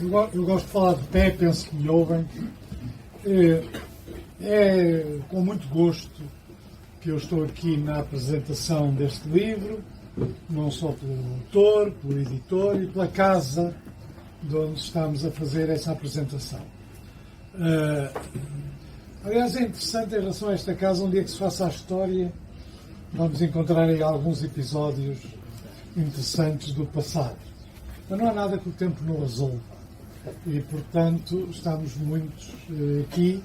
Eu gosto de falar de pé, penso que me ouvem. É com muito gosto que eu estou aqui na apresentação deste livro, não só pelo autor, pelo editor e pela casa de onde estamos a fazer essa apresentação. Aliás, é interessante em relação a esta casa, um dia que se faça a história, vamos encontrar aí alguns episódios interessantes do passado. Mas não há nada que o tempo não resolva. E, portanto, estamos muitos aqui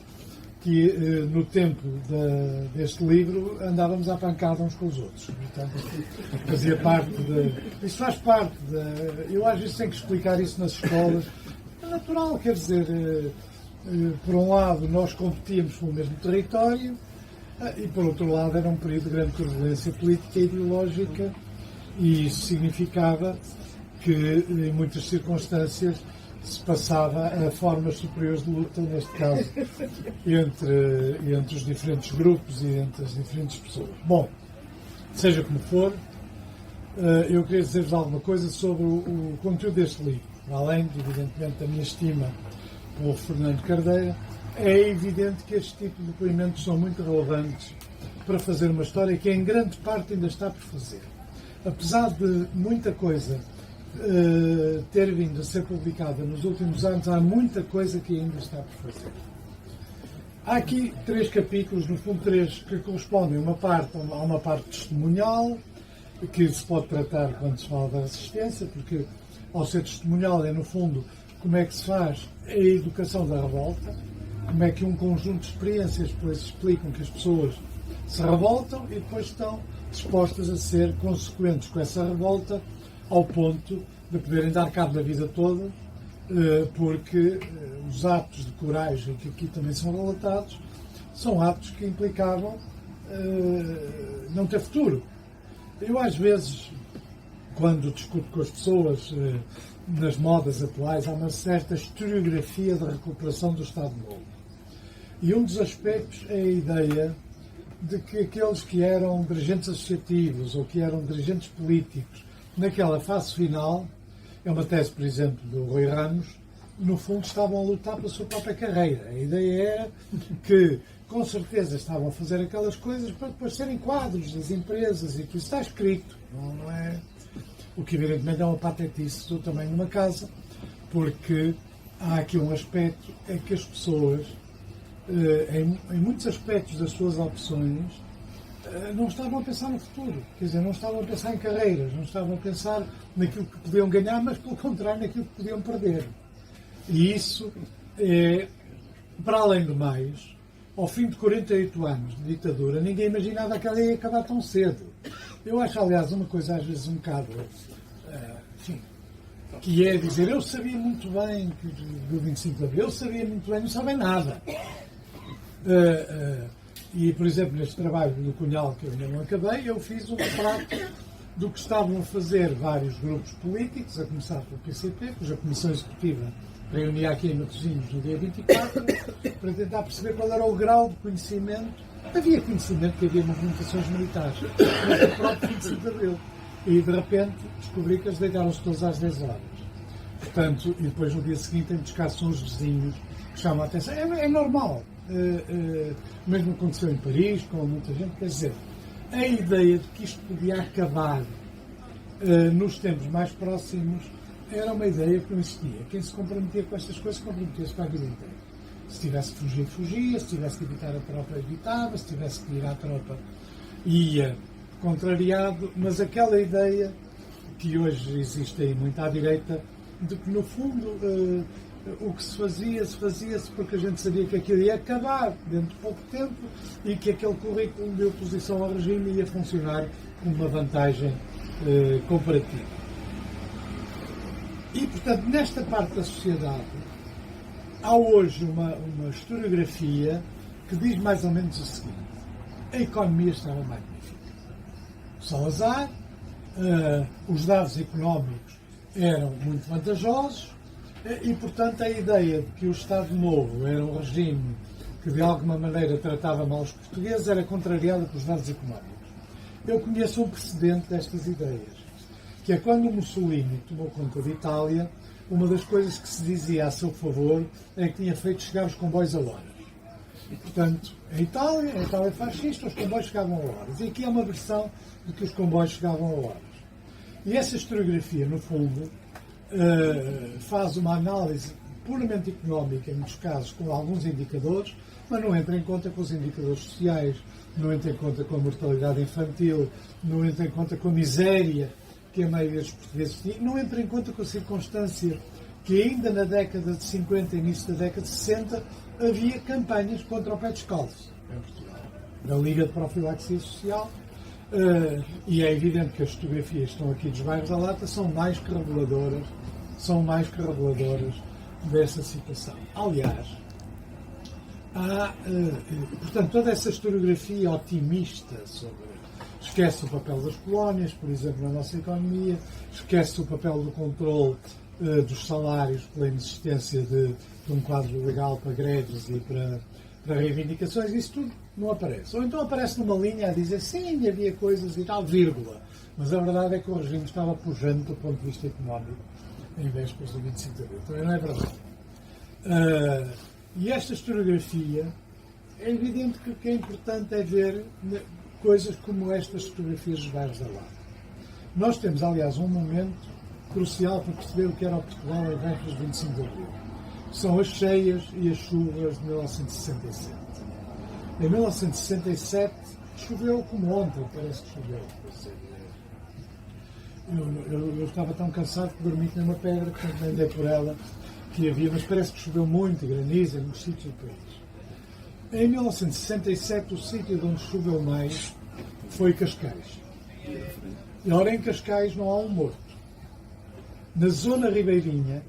que no tempo deste livro andávamos à pancada uns com os outros. Portanto, fazia parte isso faz parte eu às vezes tenho que explicar isso nas escolas. É natural, quer dizer, por um lado nós competíamos pelo mesmo território e por outro lado era um período de grande turbulência política e ideológica e isso significava que em muitas circunstâncias se passava a formas superiores de luta, neste caso, entre os diferentes grupos e entre as diferentes pessoas. Bom, seja como for, eu queria dizer-vos alguma coisa sobre o conteúdo deste livro. Além, evidentemente, da minha estima pelo Fernando Cardeira, é evidente que este tipo de depoimentos são muito relevantes para fazer uma história que, em grande parte, ainda está por fazer. Apesar de muita coisa ter vindo a ser publicada nos últimos anos, há muita coisa que ainda está por fazer. Há aqui 3 capítulos, no fundo 3, que correspondem a uma parte testemunhal, que se pode tratar quando se fala da resistência, porque ao ser testemunhal é, no fundo, como é que se faz a educação da revolta, como é que um conjunto de experiências depois explicam que as pessoas se revoltam e depois estão dispostas a ser consequentes com essa revolta, ao ponto de poderem dar cabo da vida toda, porque os atos de coragem que aqui também são relatados são atos que implicavam não ter futuro. Eu, às vezes, quando discuto com as pessoas nas modas atuais, há uma certa historiografia da recuperação do Estado Novo. E um dos aspectos é a ideia de que aqueles que eram dirigentes associativos ou que eram dirigentes políticos naquela fase final, é uma tese, por exemplo, do Rui Ramos, no fundo estavam a lutar pela sua própria carreira. A ideia era que, com certeza, estavam a fazer aquelas coisas para depois serem quadros das empresas e que isso está escrito. Não é? O que, evidentemente, é uma patetice do tamanho de uma casa, porque há aqui um aspecto, é que as pessoas, em muitos aspectos das suas opções, não estavam a pensar no futuro, quer dizer, não estavam a pensar em carreiras, não estavam a pensar naquilo que podiam ganhar, mas pelo contrário naquilo que podiam perder. E isso é, para além do mais, ao fim de 48 anos de ditadura, ninguém imaginava que ela ia acabar tão cedo. Eu acho, aliás, uma coisa às vezes um bocado, enfim, que é dizer, eu sabia muito bem do 25 de Abril, eu sabia muito bem, não sabem nada. E, por exemplo, neste trabalho do Cunhal, que eu ainda não acabei, eu fiz um retrato do que estavam a fazer vários grupos políticos, a começar pelo PCP, cuja Comissão Executiva reunia aqui em Matosinhos no dia 24, para tentar perceber qual era o grau de conhecimento. Havia conhecimento que havia movimentações militares, mas o próprio 25 de Abril. E, de repente, descobri que eles deitaram-se todos às 10 horas. Portanto, e depois no dia seguinte, em buscar são os vizinhos que chamam a atenção. É normal. Mesmo aconteceu em Paris, com muita gente, quer dizer, a ideia de que isto podia acabar nos tempos mais próximos era uma ideia que não existia. Quem se comprometia com estas coisas comprometia-se para a vida inteira. Se tivesse que fugir, fugia, se tivesse que evitar a tropa, evitava, se tivesse que ir à tropa, ia contrariado, mas aquela ideia que hoje existe aí muito à direita, de que no fundo o que se fazia-se porque a gente sabia que aquilo ia acabar dentro de pouco tempo e que aquele currículo de oposição ao regime ia funcionar com uma vantagem comparativa. E, portanto, nesta parte da sociedade, há hoje uma historiografia que diz mais ou menos o seguinte: a economia estava magnífica. Salazar, os dados económicos eram muito vantajosos, e, portanto, a ideia de que o Estado Novo era um regime que, de alguma maneira, tratava mal os portugueses era contrariada pelos dados económicos. Eu conheço um precedente destas ideias, que é quando Mussolini tomou conta de Itália, uma das coisas que se dizia a seu favor é que tinha feito chegar os comboios a horas. E, portanto, a Itália é fascista, os comboios chegavam a horas. E aqui é uma versão de que os comboios chegavam a horas. E essa historiografia, no fundo, faz uma análise puramente económica, em muitos casos, com alguns indicadores, mas não entra em conta com os indicadores sociais, não entra em conta com a mortalidade infantil, não entra em conta com a miséria que a maioria dos portugueses tinha, não entra em conta com a circunstância que ainda na década de 50 e início da década de 60 havia campanhas contra o pé descalço em Portugal, da Liga de Profilaxia Social, e é evidente que as fotografias que estão aqui dos bairros da Lata são mais que reveladoras dessa situação. Aliás, portanto, toda essa historiografia otimista sobre esquece o papel das colónias, por exemplo, na nossa economia, esquece o papel do controle dos salários pela inexistência de um quadro legal para greves e para reivindicações, isso tudo não aparece. Ou então aparece numa linha a dizer sim, havia coisas e tal, vírgula. Mas a verdade é que o regime estava pujante do ponto de vista económico em vésperas do 25 de abril. Também não é verdade. E esta historiografia, é evidente que o que é importante é ver coisas como estas fotografias dos bairros da Lata. Nós temos, aliás, um momento crucial para perceber o que era o Portugal em vésperas do 25 de abril. São as cheias e as chuvas de 1967. Em 1967 choveu como ontem, parece que choveu. Eu estava tão cansado que dormi numa pedra, que nem andei por ela, que havia, mas parece que choveu muito, granizo em muitos sítios do país. Em 1967, o sítio de onde choveu mais foi Cascais. E ora, em Cascais não há um morto. Na zona ribeirinha,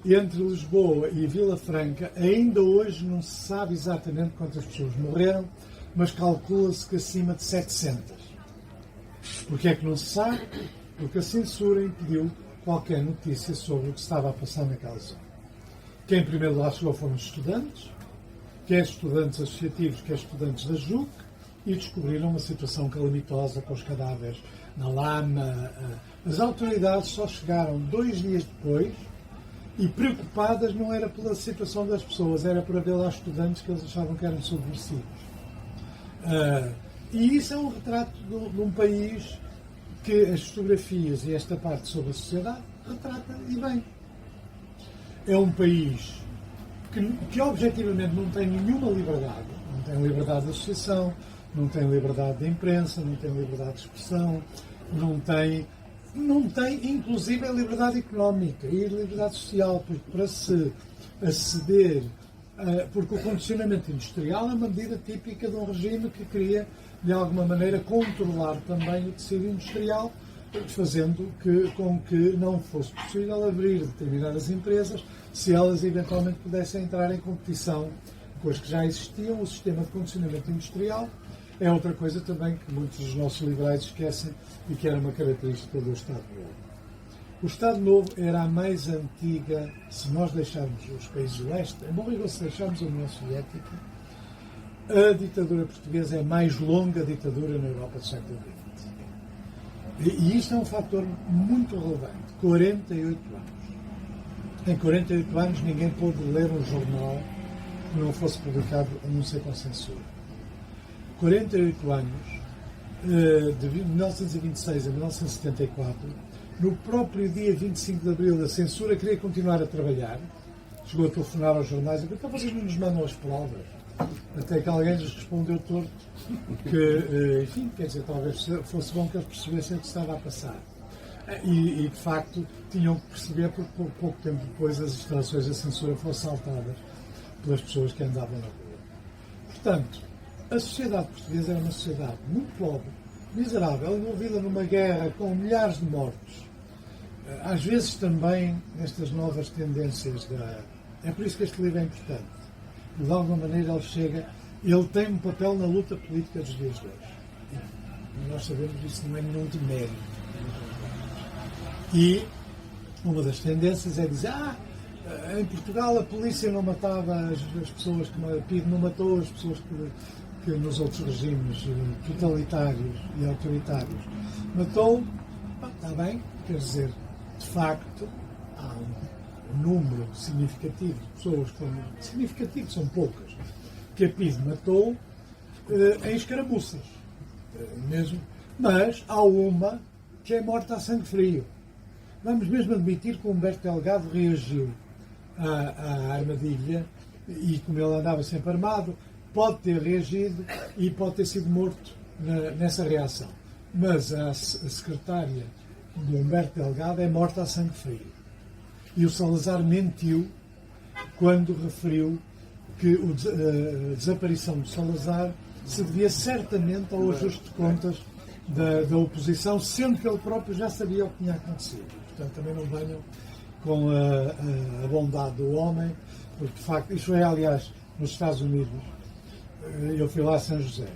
entre Lisboa e Vila Franca, ainda hoje não se sabe exatamente quantas pessoas morreram, mas calcula-se que acima de 700. Porquê é que não se sabe? Porque a censura impediu qualquer notícia sobre o que estava a passar naquela zona. Quem primeiro lá chegou foram os estudantes, quer estudantes associativos, quer estudantes da JUC, e descobriram uma situação calamitosa com os cadáveres na lama. As autoridades só chegaram 2 dias depois e preocupadas não era pela situação das pessoas, era por haver lá estudantes que eles achavam que eram subversivos. E isso é um retrato de um país que as fotografias e esta parte sobre a sociedade retrata e bem. É um país que objetivamente não tem nenhuma liberdade. Não tem liberdade de associação, não tem liberdade de imprensa, não tem liberdade de expressão, não tem inclusive a liberdade económica e a liberdade social, porque para se aceder, porque o condicionamento industrial é uma medida típica de um regime que queria, de alguma maneira, controlar também o tecido industrial, fazendo com que não fosse possível abrir determinadas empresas se elas eventualmente pudessem entrar em competição com as que já existiam. O sistema de condicionamento industrial é outra coisa também que muitos dos nossos liberais esquecem e que era uma característica do Estado Novo. O Estado Novo era a mais antiga, se nós deixarmos os países do leste, é bom rigor se deixarmos a União Soviética, a ditadura portuguesa é a mais longa ditadura na Europa do século XX. E isto é um fator muito relevante. 48 anos. Em 48 anos ninguém pôde ler um jornal que não fosse publicado a não ser com censura. 48 anos, de 1926 a 1974, no próprio dia 25 de Abril, a censura queria continuar a trabalhar. Chegou a telefonar aos jornais e disse: então vocês não nos mandam as provas. Até que alguém lhes respondeu torto que, enfim, quer dizer, talvez fosse bom que eles percebessem o que estava a passar. E de facto, tinham que perceber, porque pouco tempo depois as instalações da censura foram assaltadas pelas pessoas que andavam na rua. Portanto, a sociedade portuguesa era uma sociedade muito pobre, miserável, envolvida numa guerra com milhares de mortos. Às vezes também nestas novas tendências É por isso que este livro é importante. De alguma maneira ele tem um papel na luta política dos dias de hoje. E nós sabemos que isso não é nenhum demérito. E uma das tendências é dizer: em Portugal a polícia não matava as pessoas, que a PIDE não matou as pessoas que nos outros regimes totalitários e autoritários. Matou está bem? Quer dizer, de facto, há um número significativo de pessoas, significativo são poucas, que a PIDE matou em escaramuças, mesmo. Mas há uma que é morta a sangue frio. Vamos mesmo admitir que o Humberto Delgado reagiu à armadilha e, como ele andava sempre armado, pode ter reagido e pode ter sido morto nessa reação. Mas a secretária do Humberto Delgado é morta a sangue frio. E o Salazar mentiu quando referiu que a desaparição do Salazar se devia certamente ao ajuste de contas da oposição, sendo que ele próprio já sabia o que tinha acontecido. Portanto, também não venham com a bondade do homem, porque de facto, isto é, aliás, nos Estados Unidos, eu fui lá a São José.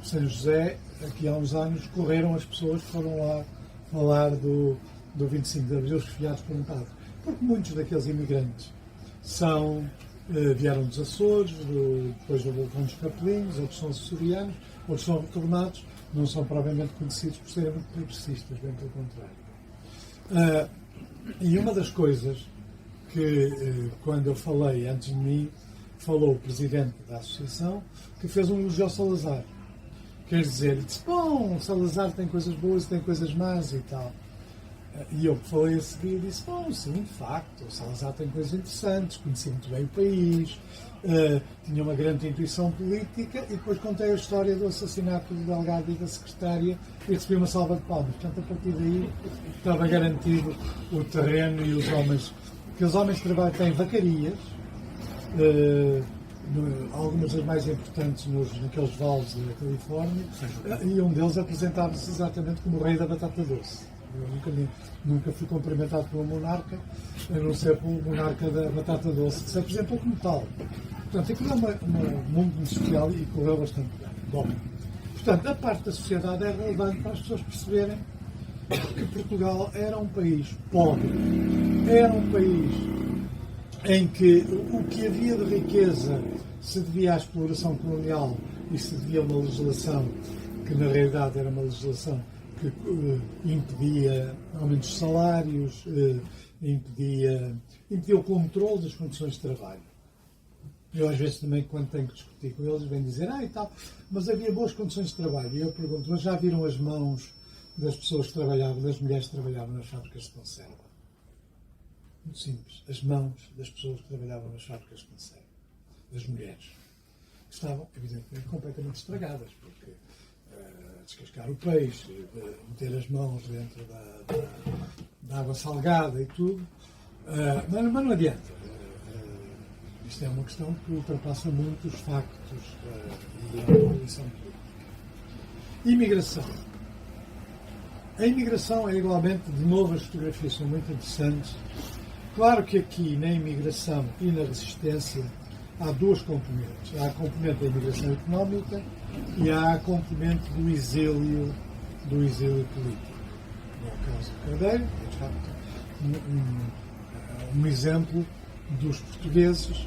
São José, aqui há uns anos, correram as pessoas que foram lá falar do 25 de Abril, esfiados por um padre. Porque muitos daqueles imigrantes vieram dos Açores, depois do Vulcão dos Capelinhos, outros são açorianos, outros são retornados, não são provavelmente conhecidos por serem muito progressistas, bem pelo contrário. E uma das coisas que, quando eu falei antes de mim, falou o presidente da associação, que fez um elogio ao Salazar. Quer dizer, ele disse, bom, o Salazar tem coisas boas e tem coisas más e tal. E eu falei a seguir e disse, bom, sim, de facto, o Salazar tem coisas interessantes, conhecia muito bem o país, tinha uma grande intuição política, e depois contei a história do assassinato do Delgado e da secretária e recebi uma salva de palmas. Portanto, a partir daí estava garantido o terreno e os homens. Aqueles homens que trabalham têm vacarias, algumas das mais importantes naqueles vales da Califórnia, e um deles apresentava-se exatamente como o rei da batata doce. Eu nunca fui cumprimentado por um monarca, a não ser pelo monarca da batata doce, que se apresentou como tal. Portanto, aquilo é um mundo social e correu bastante bem. Bom, portanto, a parte da sociedade é relevante para as pessoas perceberem que Portugal era um país pobre, era um país em que o que havia de riqueza se devia à exploração colonial e se devia a uma legislação que, na realidade, era uma legislação que impedia aumentos de salários, impedia o controle das condições de trabalho. Eu, às vezes, também, quando tenho que discutir com eles, venho dizer, e tal, mas havia boas condições de trabalho. E eu pergunto, mas já viram as mãos das pessoas que trabalhavam, das mulheres que trabalhavam nas fábricas de conserva? Muito simples. As mãos das pessoas que trabalhavam nas fábricas de conserva, das mulheres, estavam, evidentemente, completamente estragadas, porque descascar o peixe, meter as mãos dentro da água salgada e tudo, mas não adianta. Isto é uma questão que ultrapassa muito os factos e a condição política. Imigração. A imigração é igualmente, de novo, as fotografias são muito interessantes. Claro que aqui, na imigração e na resistência, há duas componentes. Há a componente da imigração económica e há a componente do exílio político. No caso do Cardeiro, é de facto um exemplo dos portugueses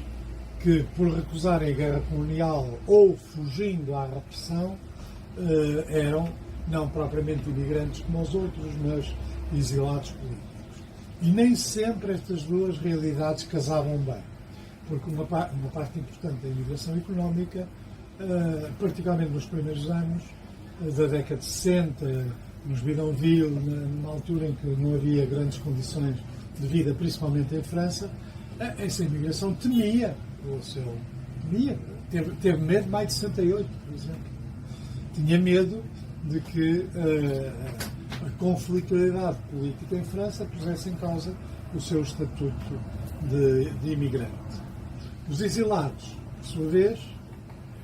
que, por recusarem a guerra colonial ou fugindo à repressão, eram não propriamente imigrantes como os outros, mas exilados políticos. E nem sempre estas duas realidades casavam bem, porque uma parte importante da imigração económica, particularmente nos primeiros anos da década de 60, nos bidonvilles, numa altura em que não havia grandes condições de vida, principalmente em França, essa imigração temia o seu... Teve medo de maio de 68, por exemplo. Tinha medo de que a conflitualidade política em França pusesse em causa o seu estatuto de imigrante. Os exilados, por sua vez,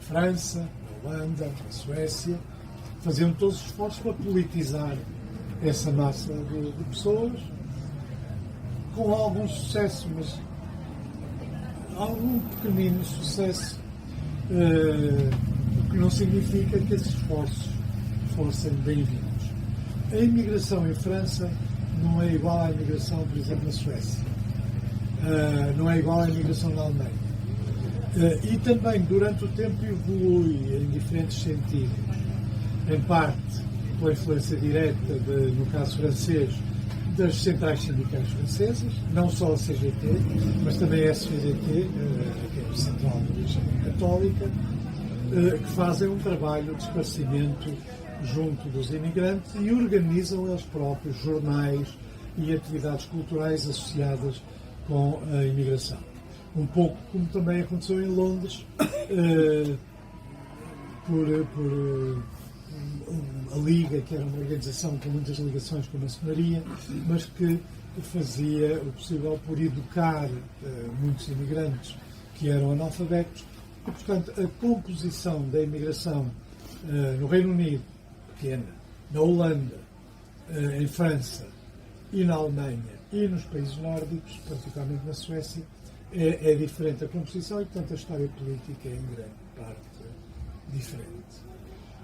a França, a Holanda, a Suécia, faziam todos os esforços para politizar essa massa de pessoas, com algum sucesso, mas algum pequenino sucesso, o que não significa que esses esforços fossem bem-vindos. A imigração em França não é igual à imigração, por exemplo, na Suécia. Não é igual à imigração na Alemanha. E também, durante o tempo, evolui em diferentes sentidos. Em parte, pela influência direta, no caso francês, das centrais sindicais francesas, não só a CGT, mas também a SGT, que é a Central de Origem Católica, que fazem um trabalho de esclarecimento junto dos imigrantes e organizam eles próprios jornais e atividades culturais associadas com a imigração. Um pouco como também aconteceu em Londres, por a Liga, que era uma organização com muitas ligações com a maçonaria, mas que fazia o possível por educar muitos imigrantes que eram analfabetos. E, portanto, a composição da imigração no Reino Unido, pequena, na Holanda, em França e na Alemanha e nos países nórdicos, particularmente na Suécia, é diferente a composição e, portanto, a história política é em grande parte diferente.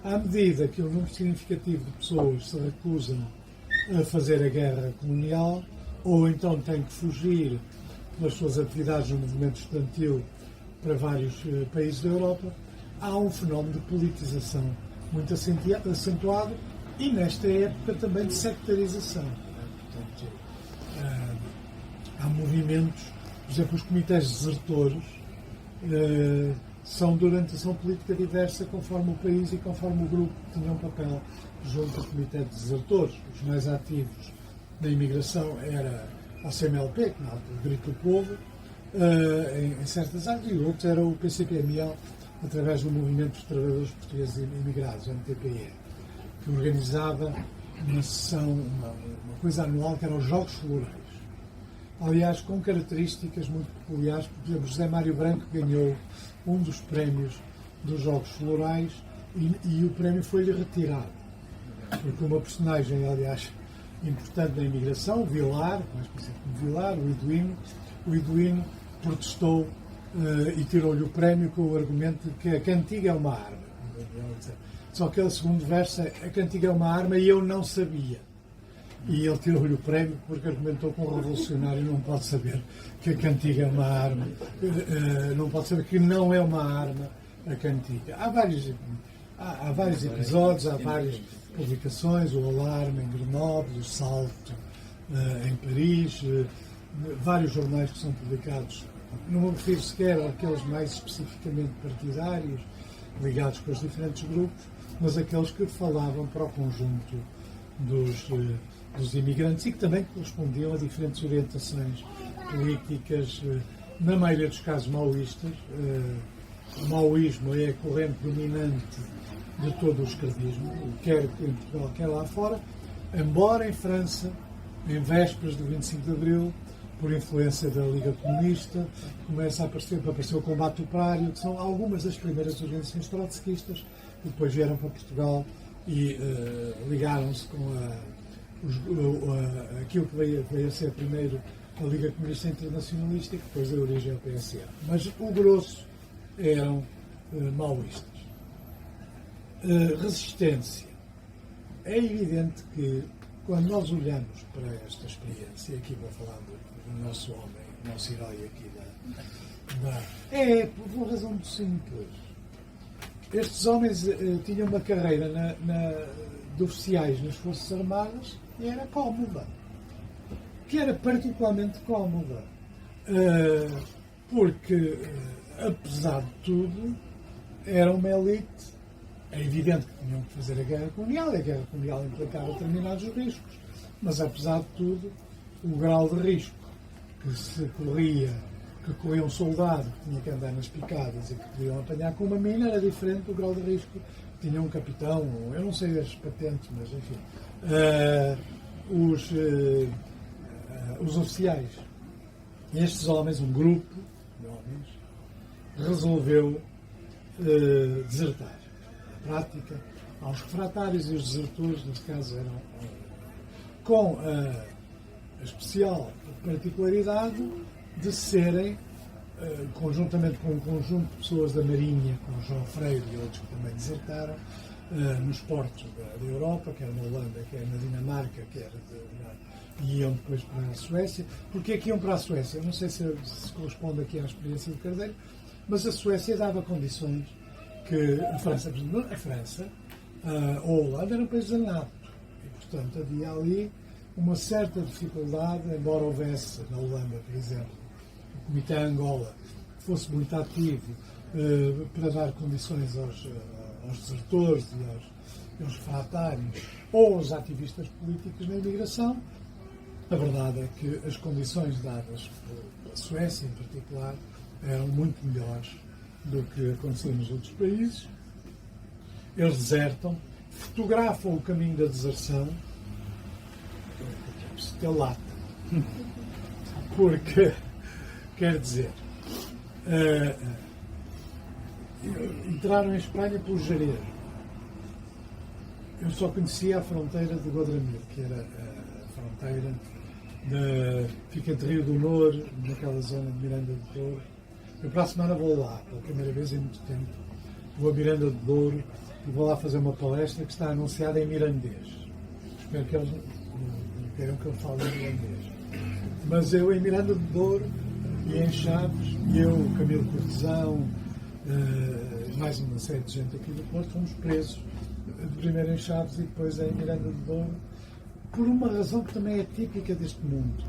À medida que um número significativo de pessoas se recusam a fazer a guerra colonial ou então têm que fugir pelas suas atividades no movimento estudantil para vários países da Europa, há um fenómeno de politização muito acentuado e, nesta época, também de sectarização. Portanto, há movimentos, por exemplo, os comitês desertores são de orientação política diversa conforme o país e conforme o grupo que tinha um papel junto ao comitê de desertores. Os mais ativos na imigração era a CMLP, que na altura Grito do Povo, em certas áreas, e outros era o PCP-ML, através do Movimento dos Trabalhadores Portugueses Imigrados, o MTPE, que organizava uma sessão, uma coisa anual que eram os Jogos Florais. Aliás, com características muito peculiares. Por exemplo, José Mário Branco ganhou um dos prémios dos Jogos Florais e o prémio foi-lhe retirado. Porque uma personagem, aliás, importante na imigração, o Vilar, mais conhecido como Vilar, o Iduíno protestou e tirou-lhe o prémio com o argumento de que a cantiga é uma arma. Só que o segundo verso é: a cantiga é uma arma e eu não sabia. E ele tirou-lhe o prémio porque argumentou que um revolucionário não pode saber que a cantiga é uma arma, não pode saber que não é uma arma a cantiga. Há vários episódios, há várias publicações, o Alarme em Grenoble, o Salto em Paris, vários jornais que são publicados. Não me refiro sequer àqueles mais especificamente partidários, ligados com os diferentes grupos, mas aqueles que falavam para o conjunto dos imigrantes e que também correspondiam a diferentes orientações políticas, na maioria dos casos maoístas. O maoísmo é a corrente dominante de todo o esquerdismo, quer em Portugal, quer lá fora, embora em França, em vésperas do 25 de Abril, por influência da Liga Comunista, começa a aparecer o Combate Operário, que são algumas das primeiras organizações trotskistas que depois vieram para Portugal e ligaram-se com aquilo que veio a ser primeiro a Liga Comunista Internacionalista e que depois deu origem ao PSA. Mas o grosso eram maoístas. Resistência. É evidente que quando nós olhamos para esta experiência, e aqui vou falar do nosso homem, o nosso herói aqui por uma razão muito simples. Estes homens tinham uma carreira de oficiais nas Forças Armadas e era cómoda. Que era particularmente cómoda. Porque, apesar de tudo, era uma elite. É evidente que tinham que fazer a guerra colonial, e a guerra colonial implicava determinados riscos, mas apesar de tudo, o grau de risco que corria um soldado que tinha que andar nas picadas e que podiam apanhar com uma mina era diferente do grau de risco que tinha um capitão, eu não sei as patentes, mas enfim, os oficiais. Estes homens, um grupo de homens, resolveu desertar. Prática, aos refratários e os desertores, neste caso, eram com a especial particularidade de serem, conjuntamente com um conjunto de pessoas da Marinha, como João Freire e outros que também desertaram, nos portos da Europa, quer na Holanda, quer na Dinamarca, e iam depois para a Suécia. Porquê é que iam para a Suécia? Eu não sei se corresponde aqui à experiência do Cardeiro, mas a Suécia dava condições que a França, por exemplo, A Holanda era um país da NATO. E, portanto, havia ali uma certa dificuldade, embora houvesse, na Holanda, por exemplo, o Comitê Angola, que fosse muito ativo para dar condições aos desertores e aos refratários ou aos ativistas políticos na imigração. A verdade é que as condições dadas pela Suécia, em particular, eram muito melhores do que acontecia nos outros países. Eles desertam, fotografam o caminho da deserção, porque é lata. Porque, quer dizer, entraram em Espanha pelo Jerez. Eu só conhecia a fronteira de Godramil, que era a fronteira fica entre Rio do Douro, naquela zona de Miranda de Douro. Eu para a semana vou lá, pela primeira vez em muito tempo. Vou a Miranda de Douro e vou lá fazer uma palestra que está anunciada em mirandês. Espero que eles não queiram que eu fale em mirandês. Mas eu em Miranda de Douro e em Chaves, eu, Camilo Cortesão, mais uma série de gente aqui do Porto, fomos presos, primeiro em Chaves e depois em Miranda de Douro, por uma razão que também é típica deste mundo.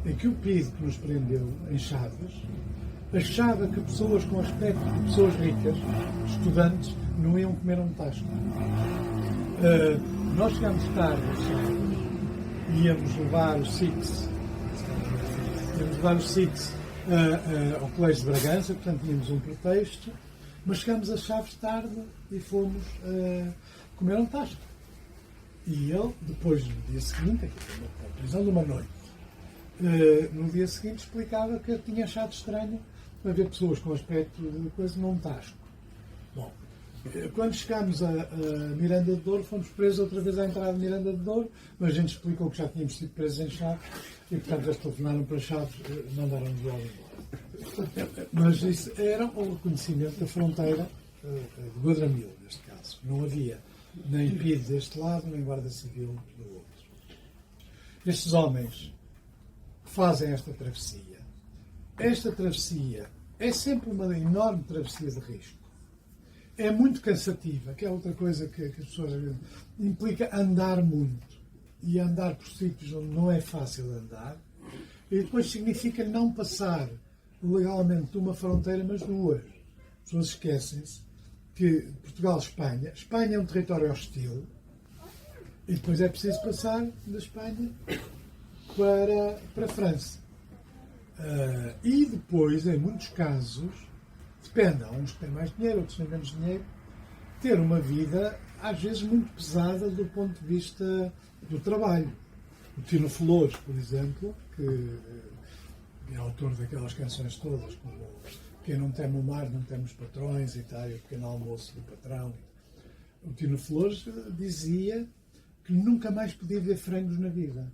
É que o PIDE que nos prendeu em Chaves achava que pessoas com aspecto de pessoas ricas, estudantes, não iam comer um tasco. Nós chegámos tarde a Chaves e íamos levar os SICs ao Colégio de Bragança, portanto tínhamos um pretexto, mas chegámos a Chaves tarde e fomos comer um tasco. E ele, depois, no dia seguinte, aqui foi uma prisão de uma noite, no dia seguinte explicava que eu tinha achado estranho haver pessoas com aspecto de coisa num tasco. Bom, quando chegámos a Miranda de Douro, fomos presos outra vez à entrada de Miranda de Douro, mas a gente explicou que já tínhamos sido presos em Chaves e, portanto, eles telefonaram para Chaves, mandaram-nos logo embora. Mas isso era o reconhecimento da fronteira de Godramil, neste caso. Não havia nem PIDE deste lado, nem Guarda Civil do outro. Estes homens fazem esta travessia. Esta travessia é sempre uma enorme travessia de risco. É muito cansativa, que é outra coisa que as pessoas implica andar muito. E andar por sítios onde não é fácil andar. E depois significa não passar legalmente de uma fronteira, mas duas. As pessoas esquecem-se que Portugal-Espanha, Espanha é um território hostil e depois é preciso passar da Espanha para a França. E depois, em muitos casos, depende, há uns que têm mais dinheiro, outros têm menos dinheiro, ter uma vida, às vezes, muito pesada do ponto de vista do trabalho. O Tino Flores, por exemplo, que é autor daquelas canções todas, como Quem não teme o mar, não teme os patrões e tal, o pequeno almoço do patrão. O Tino Flores dizia que nunca mais podia ver frangos na vida,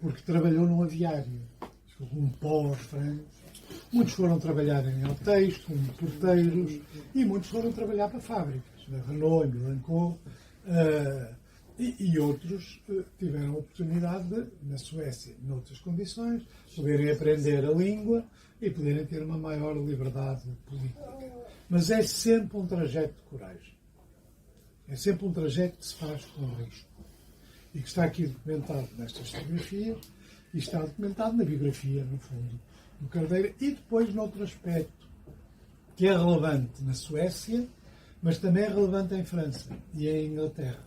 porque trabalhou num aviário, com pó aos frangos. Muitos foram trabalhar em hotéis, como porteiros, e muitos foram trabalhar para fábricas, na Renault, em Milancô, e outros tiveram a oportunidade de, na Suécia, noutras condições, poderem aprender a língua e poderem ter uma maior liberdade política. Mas é sempre um trajeto de coragem. É sempre um trajeto que se faz com risco. E que está aqui documentado nestas fotografias e está documentado na biografia, no fundo, do Cardeira, e depois noutro aspecto que é relevante na Suécia, mas também é relevante em França e em Inglaterra,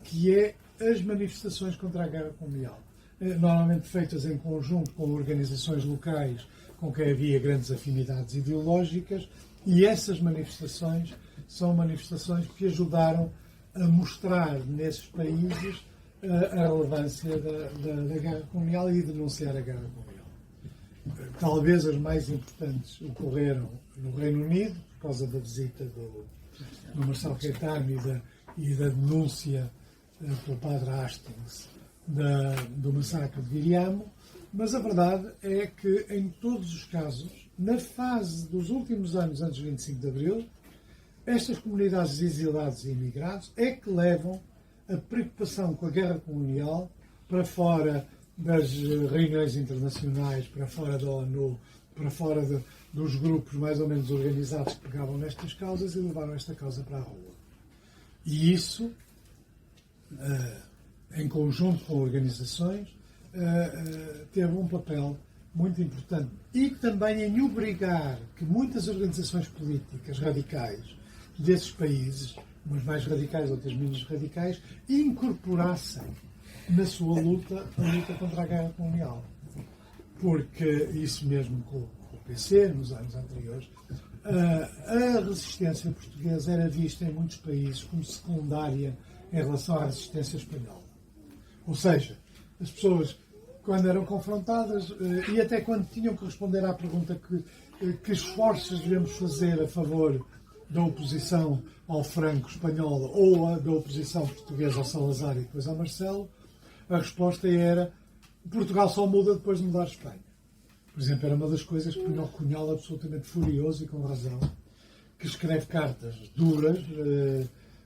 que é as manifestações contra a guerra colonial. Normalmente feitas em conjunto com organizações locais com quem havia grandes afinidades ideológicas, e essas manifestações são manifestações que ajudaram a mostrar nesses países a relevância da guerra colonial e denunciar a guerra colonial. Talvez as mais importantes ocorreram no Reino Unido, por causa da visita do Marcelo Caetano e da denúncia pelo padre Hastings do massacre de Viriamo, mas a verdade é que, em todos os casos, na fase dos últimos anos antes de 25 de Abril, estas comunidades de exilados e imigrados é que levam a preocupação com a guerra colonial para fora das reuniões internacionais, para fora da ONU, para fora dos grupos mais ou menos organizados que pegavam nestas causas e levaram esta causa para a rua. E isso, em conjunto com organizações, teve um papel muito importante. E também em obrigar que muitas organizações políticas radicais desses países, umas mais radicais, outras menos radicais, incorporassem na sua luta a luta contra a guerra colonial. Porque isso mesmo com o PC, nos anos anteriores, a resistência portuguesa era vista em muitos países como secundária em relação à resistência espanhola. Ou seja, as pessoas, quando eram confrontadas, e até quando tinham que responder à pergunta que esforços devemos fazer a favor da oposição ao Franco espanhola ou da oposição portuguesa ao Salazar e depois ao Marcelo, a resposta era: Portugal só muda depois de mudar a Espanha. Por exemplo, era uma das coisas que punha o Cunhal absolutamente furioso e com razão, que escreve cartas duras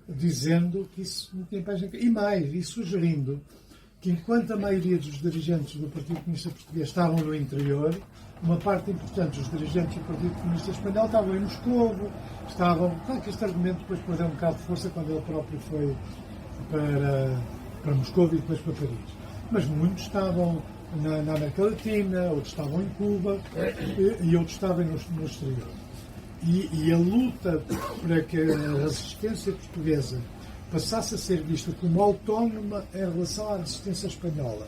dizendo que isso não tinha pés nem cabeça. E mais, e sugerindo que enquanto a maioria dos dirigentes do Partido Comunista Português estavam no interior, uma parte importante dos dirigentes do Partido Comunista Espanhol estavam em Moscovo, estavam... Claro que este argumento depois perdeu um bocado de força quando ele próprio foi para Moscovo e depois para Paris. Mas muitos estavam na América Latina, outros estavam em Cuba e outros estavam no exterior. E a luta para que a resistência portuguesa passasse a ser vista como autónoma em relação à resistência espanhola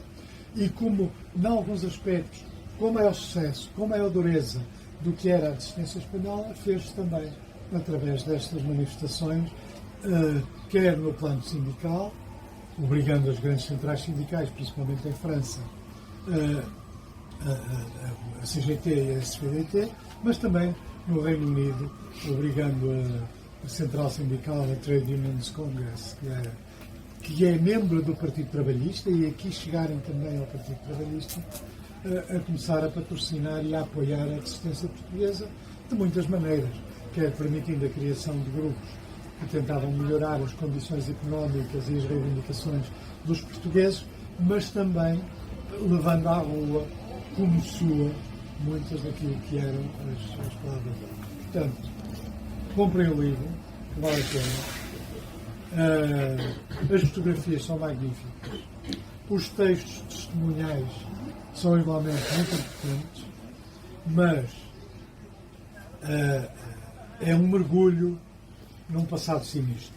e como, em alguns aspectos, com maior sucesso, com maior dureza do que era a resistência espanhola, fez-se também através destas manifestações, quer no plano sindical, obrigando as grandes centrais sindicais, principalmente em França, a CGT e a SPDT, mas também no Reino Unido, obrigando a Central Sindical, a Trade Unions Congress, que é membro do Partido Trabalhista, e aqui chegarem também ao Partido Trabalhista, a começar a patrocinar e a apoiar a resistência portuguesa de muitas maneiras, quer permitindo a criação de grupos que tentavam melhorar as condições económicas e as reivindicações dos portugueses, mas também levando à rua como sua muitas daquilo que eram as palavras dela. Portanto, comprem o livro, que vale a pena. As fotografias são magníficas. Os textos testemunhais são igualmente muito importantes, mas é um mergulho num passado sinistro.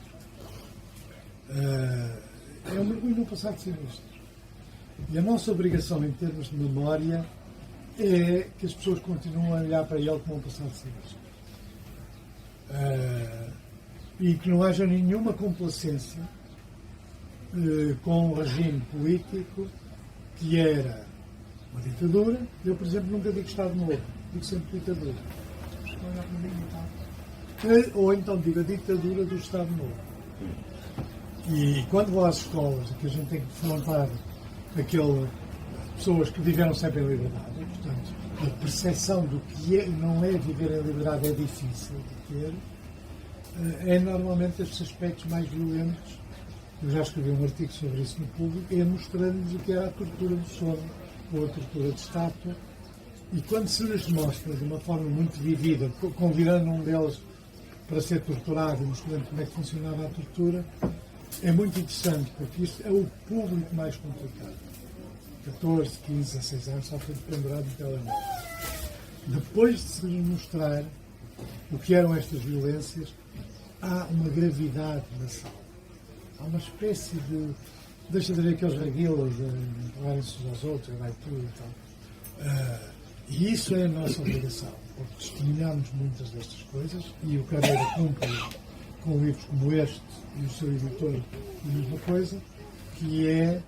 É um mergulho num passado sinistro. E a nossa obrigação em termos de memória é que as pessoas continuem a olhar para ele como um passado sinistro. E que não haja nenhuma complacência com um regime político que era uma ditadura. Eu, por exemplo, nunca digo Estado Novo, digo sempre ditadura. Ou então digo a ditadura do Estado Novo. E quando vou às escolas, que a gente tem que defrontar pessoas que viveram sempre em liberdade, e, portanto, a percepção do que não é viver em liberdade é difícil de ter, é normalmente estes aspectos mais violentos. Eu já escrevi um artigo sobre isso no Público, mostrando-lhes o que era a tortura do sono ou a tortura de estátua, e quando se lhes mostra de uma forma muito vivida, convidando um deles para ser torturado e mostrando como é que funcionava a tortura, é muito interessante, porque isto é o público mais complicado. 14, 15, 16 anos, só foi pendurado no telemóvel. Depois de se lhes mostrar o que eram estas violências, há uma gravidade na sala. Há uma espécie de... Deixa de ver aqueles reguilas de falarem-se uns aos outros, vai tudo e tal. E isso é a nossa obrigação, porque testemunhamos muitas destas coisas, e o Carreira cumpre com livros como este e o seu editor a mesma coisa, que é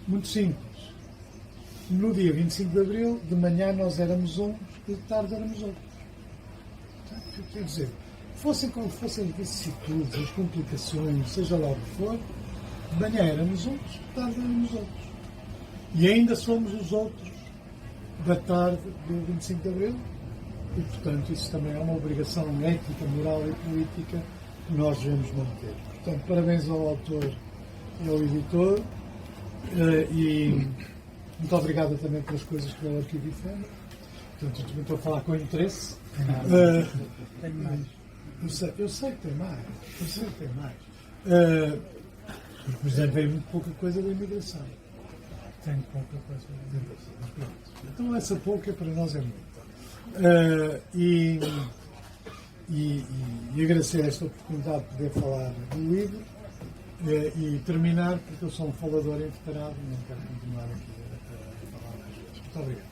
muito simples. No dia 25 de Abril, de manhã nós éramos uns e de tarde éramos outros. Quer dizer, fossem como fossem as vicissitudes, as complicações, seja lá o que for, de manhã éramos uns, de tarde éramos outros. E ainda somos os outros da tarde do 25 de Abril, e, portanto, isso também é uma obrigação ética, moral e política que nós devemos manter. Portanto, parabéns ao autor e ao editor, e muito obrigado também pelas coisas que o arquivo defende. Portanto, eu também estou a falar com interesse. Tenho mais. Eu sei que tem mais. Eu sei que tem mais. Porque, por exemplo, vem muito pouca coisa da imigração. Tem pouca coisa. Mas pronto. Então essa pouca para nós é muita. E agradecer esta oportunidade de poder falar do livro e terminar, porque eu sou um falador inveterado e não quero continuar aqui a falar mais vezes. Muito obrigado.